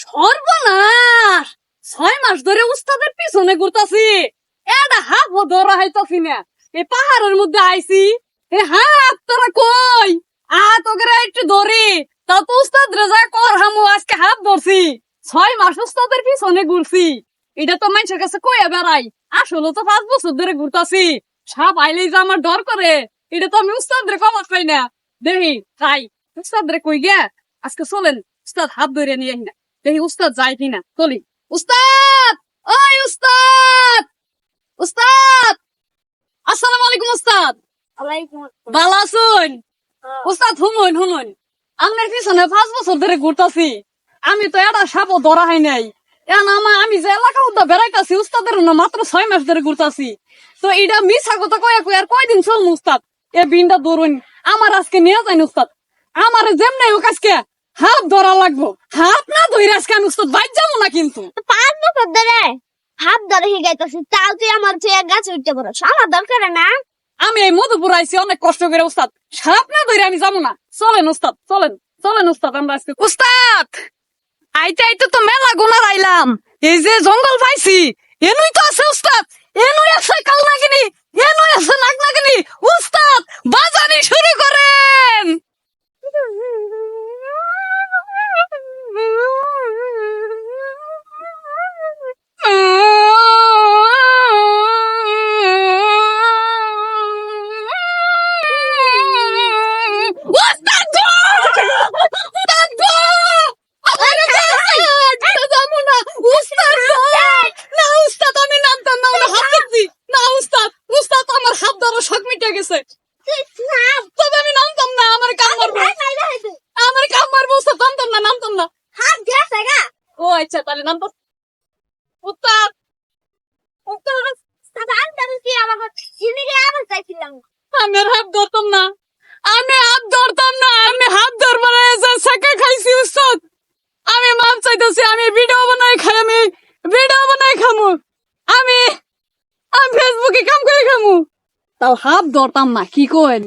সর্বনাশ! 6 মাস ধরে উস্তাদের পিছনে ঘুরতাছি, এটা হাফ ধরা হাইতাছি না। এই পাহাড়ের মধ্যে আইছি, এ হাফ তোরা কই? তোকে একটু ধরি, তাও তো উস্তাদ রেজা কর হামু আজকে হাফ ধরছি। 6 মাস উস্তাদের পিছনে ঘুরছি, এটা তো মানুষের কাছে কইয়া বেড়াই, আসলে তো 5 বছর ধরে ঘুরতাছি। সাপ আইলেই যে আমার ডর করে, এটা তো আমি উস্তাদরে কমাত পাই না। দেখি তাই উস্তাদরে কই গে আজকে চলেন উস্তাদ হাত ধরে নিয়ে আহি না, দেখি উস্তাদ যায় কিনা। চলি। উস্তাদ! ওই উস্তাদ! উস্তাদ! আসসালামু আলাইকুম উস্তাদ। ভালো আছেন? উস্তাদ শুনুন, আমার পিছনে 5 বছর ধরে ঘুরতাছি, আমি তো এটা সাপও ধরা হয় নাই। এখন আমি যে এলাকা উদ্দা বেড়াইতাছি উস্তাদের না মাত্র 6 মাস ধরে ঘুরতাছি। তো এটা মিছা কথা কয়া কই আর কয়দিন চল উস্তাদ, এ বিনটা ধরুন আমার আজকে নিয়ে যাই উস্তাদ। আমার যেমন হোক আজকে হাত ধরা লাগবো, হাত না ধরে আজকে আমি উস্তাদ বাইর যাবো না কিন্তু। 5 বছর ধরে হাত ধরে হিগাইতেছি, তাও তুই আমার চেয়ে গাছে উঠতে পারো, আমার দরকার না। আমি এই মধুপুর আইছি অনেক কষ্ট করে উস্তাদ, সাপ না ধরে আমি যাবো না। চলেন উস্তাদ, চলেন উস্তাদ, আমরা আজকে উস্তাদ আইতে আইতে তো মেলা গুনার আইলাম। এই যে জঙ্গল পাইছি, এনুই তো আছে উস্তাদ, এনুই আছে কাল নাগিনি, এনুই আছে নাগ নাগিনি। উস্তাদ বাজানি শুরু করেন। উস্তাদ গো! উস্তাদ গো! আরে বাবা, যাবো না। উস্তাদ গো! না উস্তাদ, আমি নামতাম না, ওরা হাত ধরছি। না উস্তাদ আমার হাত ধরা শখ মিটে গেছে। তবে আমি নামতাম না, আমার কাম মারবো, উস্তাদ নামতাম না। হাত গেছে গা। ও আচ্ছা, তাহলে নামতাম। উস্তাদ আমি কি আমার জিনিস আবার চাইছিলাম। আমি আর হাত ধরতাম না, আমি হাত ধরবো না, সাকা খাইছি উস্তাদ। আমি মাপ চাইতেছি, আমি ভিডিও বানাই খামু, আমি ফেসবুকে কাম করে খামু, তাও হাত ধরতাম না। কি করেন?